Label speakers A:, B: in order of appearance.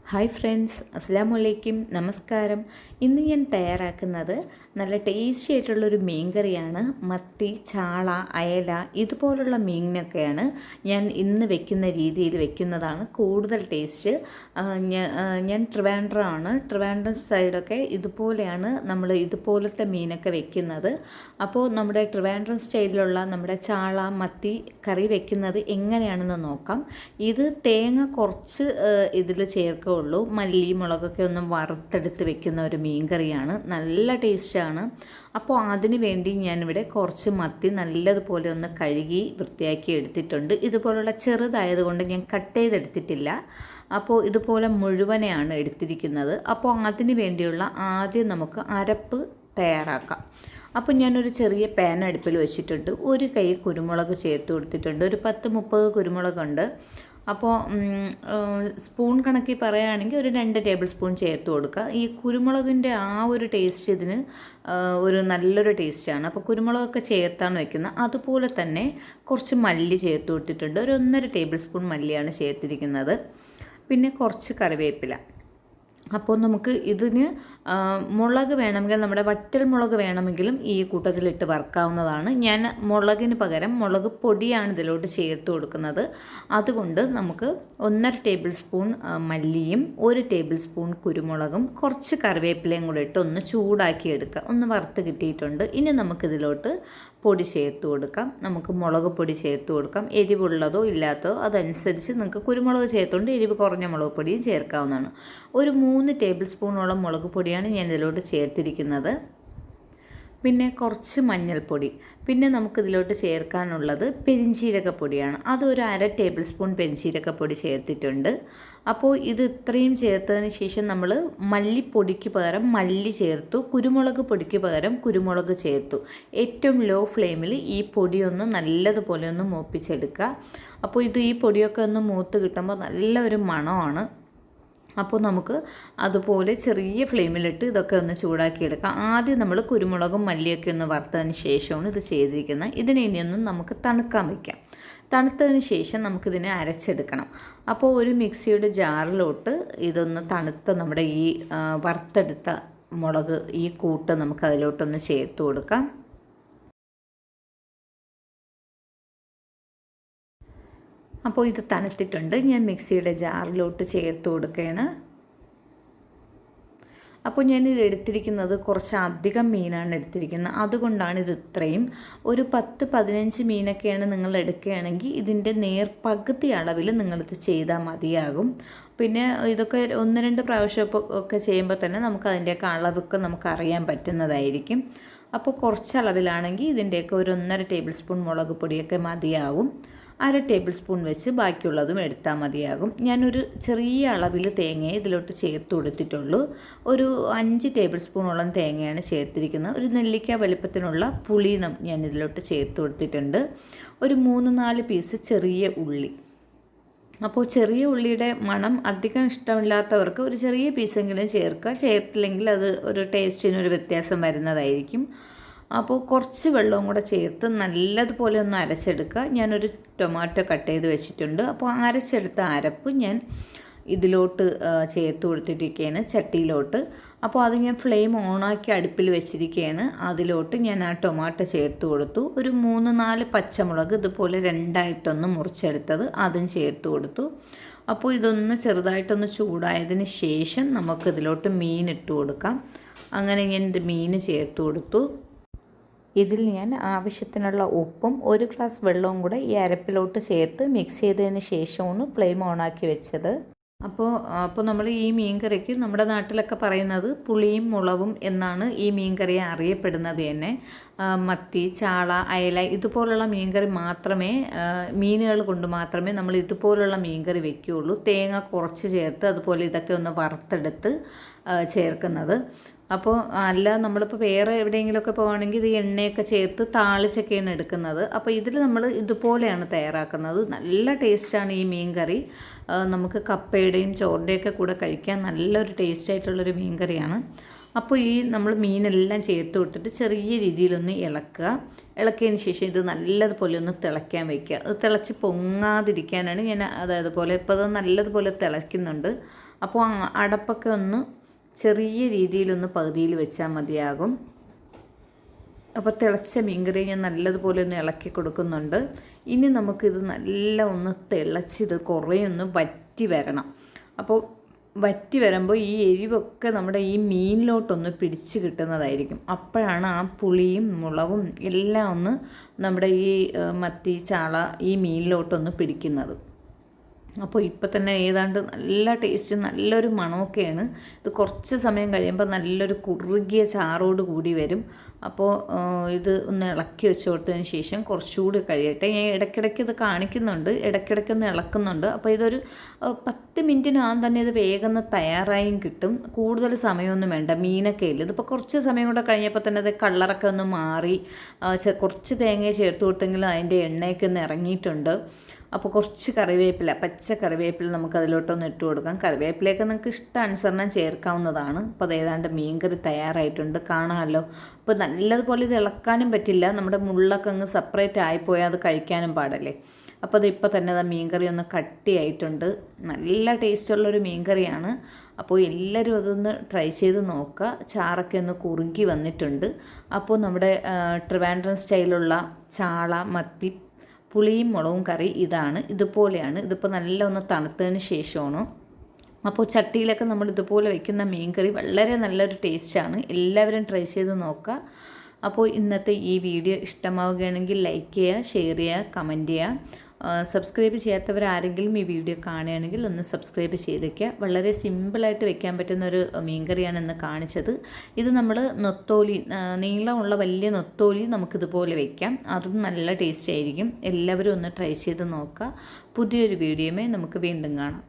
A: Hi friends, അസ്സലാമു അലൈക്കും, നമസ്കാരം. ഇന്ന് ഞാൻ തയ്യാറാക്കുന്നത് നല്ല ടേസ്റ്റി ആയിട്ടുള്ളൊരു മീൻ കറിയാണ്. മത്തി, ചാള, അയല ഇതുപോലുള്ള മീനിനൊക്കെയാണ് ഞാൻ ഇന്ന് വെക്കുന്ന രീതിയിൽ വെക്കുന്നതാണ് കൂടുതൽ ടേസ്റ്റ്. ഞാൻ ട്രിവാൻഡ്രം സൈഡൊക്കെ ഇതുപോലെയാണ് നമ്മൾ ഇതുപോലത്തെ മീനൊക്കെ വെക്കുന്നത്. അപ്പോൾ നമ്മുടെ ട്രിവാൻഡ്രം സ്റ്റൈലിലുള്ള നമ്മുടെ ചാള, മത്തി കറി വെക്കുന്നത് എങ്ങനെയാണെന്ന് നോക്കാം. ഇത് തേങ്ങ കുറച്ച് ഇതിൽ ചേർക്കുക ഉള്ളൂ. മല്ലി മുളകൊക്കെ ഒന്ന് വറുത്തെടുത്ത് വെക്കുന്ന ഒരു മീൻ കറിയാണ്. നല്ല ടേസ്റ്റാണ്. അപ്പോൾ അതിന് വേണ്ടി ഞാനിവിടെ കുറച്ച് മത്തി നല്ലതുപോലെ ഒന്ന് കഴുകി വൃത്തിയാക്കി എടുത്തിട്ടുണ്ട്. ഇതുപോലുള്ള ചെറുതായതുകൊണ്ട് ഞാൻ കട്ട് ചെയ്തെടുത്തിട്ടില്ല. അപ്പോൾ ഇതുപോലെ മുഴുവനെയാണ് എടുത്തിരിക്കുന്നത്. അപ്പോൾ അതിന് വേണ്ടിയുള്ള ആദ്യം നമുക്ക് അരപ്പ് തയ്യാറാക്കാം. അപ്പോൾ ഞാനൊരു ചെറിയ പാൻ അടുപ്പിൽ വെച്ചിട്ടുണ്ട്. ഒരു കൈ കുരുമുളക് ചേർത്ത് കൊടുത്തിട്ടുണ്ട്. ഒരു 10-30 കുരുമുളകുണ്ട്. അപ്പോൾ സ്പൂൺ കണക്കി പറയുകയാണെങ്കിൽ ഒരു 2 ടേബിൾ സ്പൂൺ ചേർത്ത് കൊടുക്കുക. ഈ കുരുമുളകിൻ്റെ ആ ഒരു ടേസ്റ്റ് ഇതിന് ഒരു നല്ലൊരു ടേസ്റ്റാണ്. അപ്പോൾ കുരുമുളകൊക്കെ ചേർത്താണ് വെക്കുന്നത്. അതുപോലെ തന്നെ കുറച്ച് മല്ലി ചേർത്ത് കൊടുത്തിട്ടുണ്ട്. ഒരു 1.5 ടേബിൾ സ്പൂൺ മല്ലിയാണ് ചേർത്തിരിക്കുന്നത്. പിന്നെ കുറച്ച് കറിവേപ്പില. അപ്പോൾ നമുക്ക് ഇതിന് മുളക് വേണമെങ്കിൽ നമ്മുടെ വറ്റൽ മുളക് വേണമെങ്കിലും ഈ കൂട്ടത്തിലിട്ട് വറുക്കാവുന്നതാണ്. ഞാൻ മുളകിന് പകരം മുളക് പൊടിയാണ് ഇതിലോട്ട് ചേർത്ത് കൊടുക്കുന്നത്. അതുകൊണ്ട് നമുക്ക് 1.5 ടേബിൾ സ്പൂൺ മല്ലിയും 1 ടേബിൾ സ്പൂൺ കുരുമുളകും കുറച്ച് കറിവേപ്പിലയും കൂടെ ഇട്ട് ഒന്ന് ചൂടാക്കി എടുക്കുക. ഒന്ന് വറുത്ത് കിട്ടിയിട്ടുണ്ട്. ഇനി നമുക്കിതിലോട്ട് പൊടി ചേർത്ത് കൊടുക്കാം. നമുക്ക് മുളക് പൊടി ചേർത്ത് കൊടുക്കാം. എരിവുള്ളതോ ഇല്ലാത്തതോ അതനുസരിച്ച് നിങ്ങൾക്ക് കുരുമുളക് ചേർത്തുകൊണ്ട് എരിവ് കുറഞ്ഞ മുളക് പൊടിയും ചേർക്കാവുന്നതാണ്. ഒരു 3 ടേബിൾ സ്പൂണോളം മുളക് പൊടിയാണ് ഞാൻ ഇതിലോട്ട് ചേർത്തിരിക്കുന്നത്. പിന്നെ കുറച്ച് മഞ്ഞൾപ്പൊടി. പിന്നെ നമുക്കിതിലോട്ട് ചേർക്കാനുള്ളത് പെരിഞ്ചീരകപ്പൊടിയാണ്. അതൊരു 1/2 ടേബിൾ സ്പൂൺ പെരിഞ്ചീരകപ്പൊടി ചേർത്തിട്ടുണ്ട്. അപ്പോൾ ഇത് ഇത്രയും ചേർത്തതിന് ശേഷം നമ്മൾ മല്ലിപ്പൊടിക്ക് പകരം മല്ലി ചേർത്തു, കുരുമുളക് പൊടിക്ക് പകരം കുരുമുളക് ചേർത്തു. ഏറ്റവും ലോ ഫ്ലെയിമിൽ ഈ പൊടിയൊന്ന് നല്ലതുപോലെ ഒന്ന് മൂപ്പിച്ചെടുക്കുക. അപ്പോൾ ഈ പൊടിയൊക്കെ ഒന്ന് മൂത്ത് കിട്ടുമ്പോൾ നല്ലൊരു മണമാണ്. അപ്പോൾ നമുക്ക് അതുപോലെ ചെറിയ ഫ്ലെയിമിലിട്ട് ഇതൊക്കെ ഒന്ന് ചൂടാക്കിയെടുക്കാം. ആദ്യം നമ്മൾ കുരുമുളകും മല്ലിയൊക്കെ ഒന്ന് വറുത്തതിന് ശേഷമാണ് ഇത് ചെയ്തിരിക്കുന്നത്. ഇതിനെ ഇനിയൊന്നും നമുക്ക് തണുക്കാൻ വയ്ക്കാം. തണുത്തതിന് ശേഷം നമുക്കിതിനെ അരച്ചെടുക്കണം. അപ്പോൾ ഒരു മിക്സിയുടെ ജാറിലോട്ട് ഇതൊന്ന് തണുത്ത നമ്മുടെ ഈ വറുത്തെടുത്ത മുളക് ഈ കൂട്ട് നമുക്ക് അതിലോട്ടൊന്ന് ചേർത്ത് കൊടുക്കാം. അപ്പോൾ ഇത് തണുത്തിട്ടുണ്ട്. ഞാൻ മിക്സിയുടെ ജാറിലോട്ട് ചേർത്ത് കൊടുക്കുകയാണ്. അപ്പോൾ ഞാനിത് എടുത്തിരിക്കുന്നത് കുറച്ച് അധികം മീനാണ് എടുത്തിരിക്കുന്നത്. അതുകൊണ്ടാണ് ഇത് ഇത്രയും. ഒരു 10-15 മീനൊക്കെയാണ് നിങ്ങൾ എടുക്കുകയാണെങ്കിൽ ഇതിൻ്റെ പകുതി അളവിൽ നിങ്ങളിത് ചെയ്താൽ മതിയാകും. പിന്നെ ഇതൊക്കെ 1-2 പ്രാവശ്യം ഒക്കെ ചെയ്യുമ്പോൾ തന്നെ നമുക്ക് അതിൻ്റെയൊക്കെ അളവൊക്കെ നമുക്ക് അറിയാൻ പറ്റുന്നതായിരിക്കും. അപ്പോൾ കുറച്ച് അളവിലാണെങ്കിൽ ഇതിൻ്റെയൊക്കെ ഒരു 1.5 ടേബിൾ സ്പൂൺ മുളക് പൊടിയൊക്കെ മതിയാവും. 1/2 ടേബിൾ സ്പൂൺ വെച്ച് ബാക്കിയുള്ളതും എടുത്താൽ മതിയാകും. ഞാനൊരു ചെറിയ അളവിൽ തേങ്ങയെ ഇതിലോട്ട് ചേർത്ത് കൊടുത്തിട്ടുള്ളൂ. ഒരു 5 ടേബിൾ സ്പൂണോളം തേങ്ങയാണ് ചേർത്തിരിക്കുന്നത്. ഒരു നെല്ലിക്ക വലുപ്പത്തിനുള്ള പുളി ഞാൻ ഇതിലോട്ട് ചേർത്ത് കൊടുത്തിട്ടുണ്ട്. ഒരു 3-4 പീസ് ചെറിയ ഉള്ളി. അപ്പോൾ ചെറിയ ഉള്ളിയുടെ മണം അധികം ഇഷ്ടമില്ലാത്തവർക്ക് ഒരു ചെറിയ പീസെങ്കിലും ചേർക്കുക. ചേർത്തില്ലെങ്കിൽ അത് ഒരു ടേസ്റ്റിനൊരു വ്യത്യാസം വരുന്നതായിരിക്കും. അപ്പോൾ കുറച്ച് വെള്ളവും കൂടെ ചേർത്ത് നല്ലതുപോലെ ഒന്ന് അരച്ചെടുക്കുക. ഞാനൊരു ടൊമാറ്റോ കട്ട് ചെയ്ത് വെച്ചിട്ടുണ്ട്. അപ്പോൾ അരച്ചെടുത്ത അരപ്പ് ഞാൻ ഇതിലോട്ട് ചേർത്ത് കൊടുത്തിരിക്കുകയാണ് ചട്ടിയിലോട്ട്. അപ്പോൾ അത് ഞാൻ ഫ്ലെയിം ഓണാക്കി അടുപ്പിൽ വെച്ചിരിക്കുകയാണ്. അതിലോട്ട് ഞാൻ ആ ടൊമാറ്റോ ചേർത്ത് കൊടുത്തു. ഒരു 3-4 പച്ചമുളക് ഇതുപോലെ 2ആയിട്ടൊന്ന് മുറിച്ചെടുത്തത് അതും ചേർത്ത് കൊടുത്തു. അപ്പോൾ ഇതൊന്ന് ചെറുതായിട്ടൊന്ന് ചൂടായതിന് ശേഷം നമുക്കിതിലോട്ട് മീൻ ഇട്ട് കൊടുക്കാം. അങ്ങനെ ഞാൻ മീൻ ചേർത്ത് കൊടുത്തു. ഇതിൽ ഞാൻ ആവശ്യത്തിനുള്ള ഉപ്പും 1 ഗ്ലാസ് വെള്ളവും കൂടെ ഈ അരപ്പിലോട്ട് ചേർത്ത് മിക്സ് ചെയ്തതിന് ശേഷമാണ് ഫ്ലെയിം ഓണാക്കി വെച്ചത്. അപ്പോൾ നമ്മൾ ഈ മീൻ കറിക്ക് നമ്മുടെ നാട്ടിലൊക്കെ പറയുന്നത് പുളിയും മുളകും എന്നാണ് ഈ മീൻ കറിയെ അറിയപ്പെടുന്നത് തന്നെ. മത്തി, ചാള, അയല ഇതുപോലുള്ള മീൻകറി മാത്രമേ മീനുകൾ കൊണ്ട് മാത്രമേ നമ്മൾ ഇതുപോലുള്ള മീൻകറി വെക്കുകയുള്ളൂ. തേങ്ങ കുറച്ച് ചേർത്ത് അതുപോലെ ഇതൊക്കെ ഒന്ന് വറുത്തെടുത്ത് ചേർക്കുന്നത്. അപ്പോൾ അല്ല നമ്മളിപ്പോൾ വേറെ എവിടെയെങ്കിലുമൊക്കെ പോകുകയാണെങ്കിൽ ഇത് എണ്ണയൊക്കെ ചേർത്ത് താളിച്ചൊക്കെയാണ് എടുക്കുന്നത്. അപ്പോൾ ഇതിൽ നമ്മൾ ഇതുപോലെയാണ് തയ്യാറാക്കുന്നത്. നല്ല ടേസ്റ്റാണ് ഈ മീൻ കറി. നമുക്ക് കപ്പയുടെയും ചോറിൻ്റെയൊക്കെ കൂടെ കഴിക്കാൻ നല്ലൊരു ടേസ്റ്റായിട്ടുള്ളൊരു മീൻ കറിയാണ്. അപ്പോൾ ഈ നമ്മൾ മീനെല്ലാം ചേർത്ത് കൊടുത്തിട്ട് ചെറിയ രീതിയിലൊന്ന് ഇളക്കിയതിന് ശേഷം ഇത് നല്ലതുപോലെ ഒന്ന് തിളയ്ക്കാൻ വയ്ക്കുക. അത് തിളച്ച് പൊങ്ങാതിരിക്കാനാണ് ഞാൻ അതേപോലെ ഇപ്പോൾ അത് നല്ലതുപോലെ തിളയ്ക്കുന്നുണ്ട്. അപ്പോൾ അടപ്പൊക്കെ ഒന്ന് ചെറിയ രീതിയിലൊന്ന് പകുതിയിൽ വെച്ചാൽ മതിയാകും. അപ്പോൾ തിളച്ച മീൻകറി ഞാൻ നല്ലതുപോലെ ഒന്ന് ഇളക്കി കൊടുക്കുന്നുണ്ട്. ഇനി നമുക്കിത് നല്ല ഒന്ന് തിളച്ചിത് കുറേ ഒന്ന് വറ്റി വരണം. അപ്പോൾ വറ്റി വരുമ്പോൾ ഈ എരിവൊക്കെ നമ്മുടെ ഈ മീനിലോട്ടൊന്ന് പിടിച്ച് കിട്ടുന്നതായിരിക്കും. അപ്പോഴാണ് ആ പുളിയും മുളകും എല്ലാം ഒന്ന് നമ്മുടെ ഈ മത്തി ചാള ഈ മീനിലോട്ടൊന്ന് പിടിക്കുന്നത്. അപ്പോൾ ഇപ്പോൾ തന്നെ ഏതാണ്ട് നല്ല ടേസ്റ്റ് നല്ലൊരു മണമൊക്കെയാണ്. ഇത് കുറച്ച് സമയം കഴിയുമ്പോൾ നല്ലൊരു കുറുകിയ ചാറോട് കൂടി വരും. അപ്പോൾ ഇത് ഒന്ന് ഇളക്കി വെച്ച് കൊടുത്തതിന് ശേഷം കുറച്ചുകൂടി കഴിയട്ടെ. ഞാൻ ഇടയ്ക്കിടയ്ക്ക് ഇത് കാണിക്കുന്നുണ്ട്, ഇടയ്ക്കിടയ്ക്കൊന്ന് ഇളക്കുന്നുണ്ട്. അപ്പോൾ ഇതൊരു 10 മിനിറ്റിനകം തന്നെ ഇത് വേഗം തയ്യാറായും കിട്ടും. കൂടുതൽ സമയമൊന്നും വേണ്ട. മീനൊക്കെ ഇല്ല, ഇതിപ്പോൾ കുറച്ച് സമയം കൂടെ കഴിഞ്ഞപ്പോൾ തന്നെ അത് കളറൊക്കെ ഒന്ന് മാറി. കുറച്ച് തേങ്ങ ചേർത്ത് കൊടുത്തെങ്കിലും അതിൻ്റെ എണ്ണയൊക്കെ ഒന്ന് ഇറങ്ങിയിട്ടുണ്ട്. അപ്പോൾ കുറച്ച് കറിവേപ്പില, പച്ച കറിവേപ്പില നമുക്ക് അതിലോട്ടൊന്ന് ഇട്ട് കൊടുക്കാം. കറിവേപ്പിലയൊക്കെ നിങ്ങൾക്ക് ഇഷ്ടാനുസരണം ചേർക്കാവുന്നതാണ്. അപ്പോൾ അത് ഏതാണ്ട് മീൻകറി തയ്യാറായിട്ടുണ്ട്, കാണാമല്ലോ. അപ്പോൾ നല്ലതുപോലെ ഇത് ഇളക്കാനും പറ്റില്ല, നമ്മുടെ മുള്ളൊക്കെ അങ്ങ് സെപ്പറേറ്റ് ആയിപ്പോയാൽ അത് കഴിക്കാനും പാടല്ലേ. അപ്പോൾ അത് ഇപ്പോൾ തന്നെ മീൻകറി ഒന്ന് കട്ടിയായിട്ടുണ്ട്. നല്ല ടേസ്റ്റുള്ളൊരു മീൻകറിയാണ്. അപ്പോൾ എല്ലാവരും അതൊന്ന് ട്രൈ ചെയ്ത് നോക്കുക. ചാറൊക്കെ ഒന്ന് കുറുകി വന്നിട്ടുണ്ട്. അപ്പോൾ നമ്മുടെ ട്രിവാൻഡ്രം സ്റ്റൈലുള്ള ചാള മത്തി പുളിയും മുളകും കറി ഇതുപോലെയാണ്. ഇതിപ്പോൾ നല്ല ഒന്ന് തണുത്തതിന് ശേഷമാണ്. അപ്പോൾ ചട്ടിയിലൊക്കെ നമ്മൾ ഇതുപോലെ വയ്ക്കുന്ന മീൻ കറി വളരെ നല്ലൊരു ടേസ്റ്റാണ്. എല്ലാവരും ട്രൈ ചെയ്ത് നോക്കുക. അപ്പോൾ ഇന്നത്തെ ഈ വീഡിയോ ഇഷ്ടമാവുകയാണെങ്കിൽ ലൈക്ക് ചെയ്യുക, ഷെയർ ചെയ്യുക, കമൻറ്റ് ചെയ്യുക. സബ്സ്ക്രൈബ് ചെയ്യാത്തവരാരെങ്കിലും ഈ വീഡിയോ കാണുകയാണെങ്കിൽ ഒന്ന് സബ്സ്ക്രൈബ് ചെയ്തേക്കുക. വളരെ സിമ്പിളായിട്ട് വെക്കാൻ പറ്റുന്നൊരു മീൻകറിയാണ് ഇന്ന് കാണിച്ചത്. ഇത് നമ്മൾ നൊത്തോലി, നീളമുള്ള വലിയ നൊത്തോലി നമുക്കിതുപോലെ വയ്ക്കാം. അതും നല്ല ടേസ്റ്റ് ആയിരിക്കും. എല്ലാവരും ഒന്ന് ട്രൈ ചെയ്ത് നോക്കുക. പുതിയൊരു വീഡിയോയുമായി നമുക്ക് വീണ്ടും കാണാം.